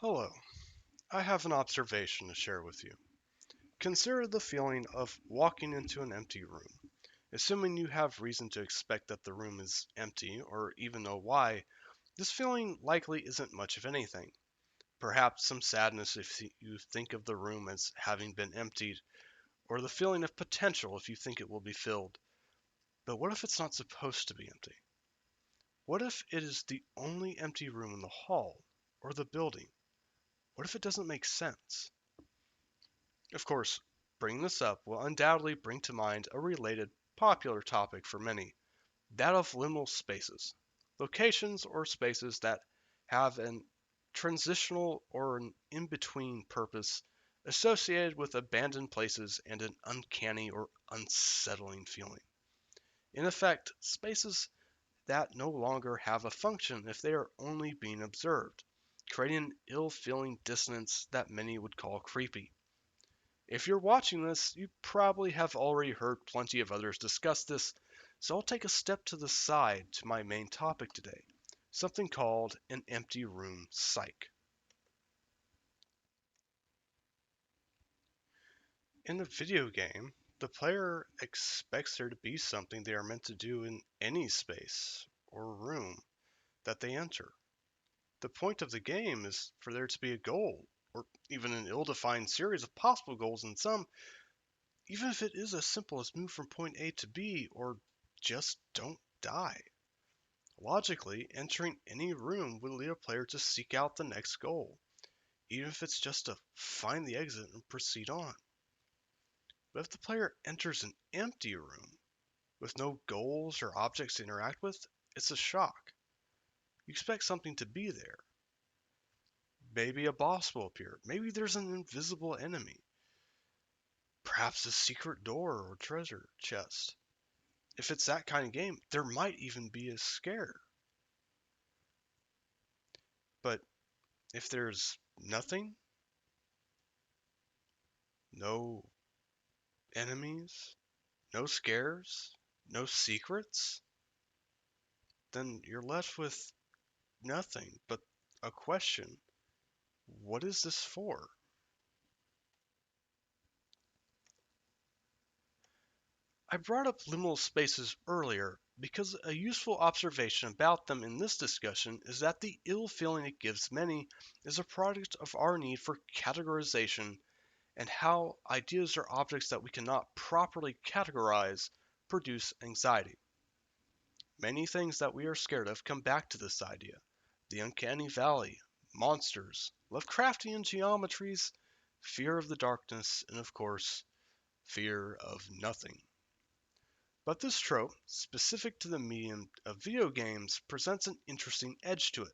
Hello, I have an observation to share with you. Consider the feeling of walking into an empty room. Assuming you have reason to expect that the room is empty, or even know why, this feeling likely isn't much of anything. Perhaps some sadness if you think of the room as having been emptied, or the feeling of potential if you think it will be filled. But what if it's not supposed to be empty? What if it is the only empty room in the hall, or the building? What if it doesn't make sense? Of course, bringing this up will undoubtedly bring to mind a related popular topic for many, that of liminal spaces, locations or spaces that have an transitional or an in-between purpose associated with abandoned places and an uncanny or unsettling feeling. In effect, spaces that no longer have a function if they are only being observed, creating an ill-feeling dissonance that many would call creepy. If you're watching this, you probably have already heard plenty of others discuss this, so I'll take a step to the side to my main topic today, something called an empty room psych. In a video game, the player expects there to be something they are meant to do in any space or room that they enter. The point of the game is for there to be a goal, or even an ill-defined series of possible goals in some, even if it is as simple as move from point A to B or just don't die. Logically, entering any room would lead a player to seek out the next goal, even if it's just to find the exit and proceed on. But if the player enters an empty room with no goals or objects to interact with, it's a shock. You expect something to be there. Maybe a boss will appear. Maybe there's an invisible enemy. Perhaps a secret door or treasure chest. If it's that kind of game, there might even be a scare. But if there's nothing, no enemies, no scares, no secrets, then you're left with nothing but a question. What is this for? I brought up liminal spaces earlier because a useful observation about them in this discussion is that the ill feeling it gives many is a product of our need for categorization and how ideas or objects that we cannot properly categorize produce anxiety. Many things that we are scared of come back to this idea. The uncanny valley, monsters, Lovecraftian geometries, fear of the darkness, and of course, fear of nothing. But this trope, specific to the medium of video games, presents an interesting edge to it.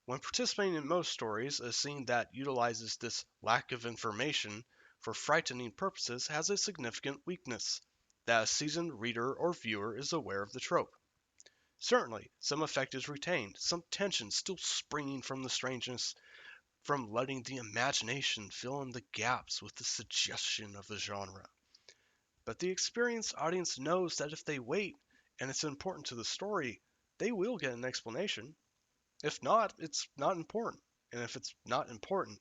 When participating in most stories, a scene that utilizes this lack of information for frightening purposes has a significant weakness, that a seasoned reader or viewer is aware of the trope. Certainly, some effect is retained, some tension still springing from the strangeness, from letting the imagination fill in the gaps with the suggestion of the genre. But the experienced audience knows that if they wait, and it's important to the story, they will get an explanation. If not, it's not important. And if it's not important,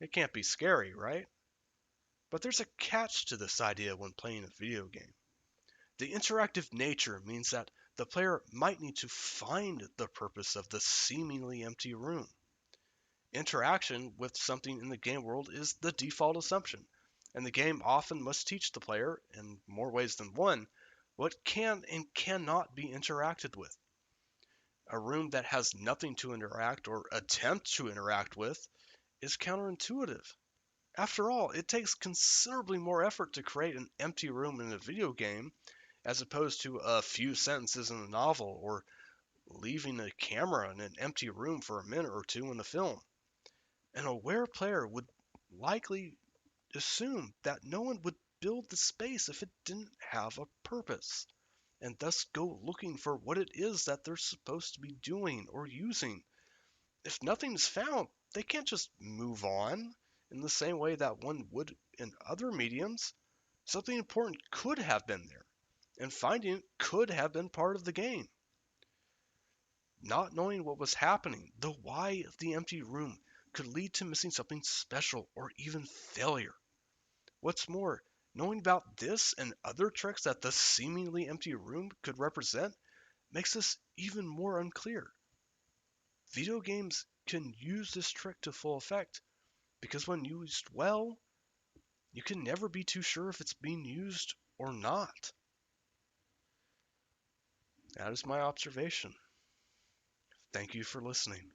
it can't be scary, right? But there's a catch to this idea when playing a video game. The interactive nature means that the player might need to find the purpose of the seemingly empty room. Interaction with something in the game world is the default assumption, and the game often must teach the player, in more ways than one, what can and cannot be interacted with. A room that has nothing to interact or attempt to interact with is counterintuitive. After all, it takes considerably more effort to create an empty room in a video game as opposed to a few sentences in a novel or leaving a camera in an empty room for a minute or two in a film. An aware player would likely assume that no one would build the space if it didn't have a purpose, and thus go looking for what it is that they're supposed to be doing or using. If nothing is found, they can't just move on in the same way that one would in other mediums. Something important could have been there, and finding it could have been part of the game. Not knowing what was happening, the why of the empty room, could lead to missing something special or even failure. What's more, knowing about this and other tricks that the seemingly empty room could represent makes this even more unclear. Video games can use this trick to full effect because when used well, you can never be too sure if it's being used or not. That is my observation. Thank you for listening.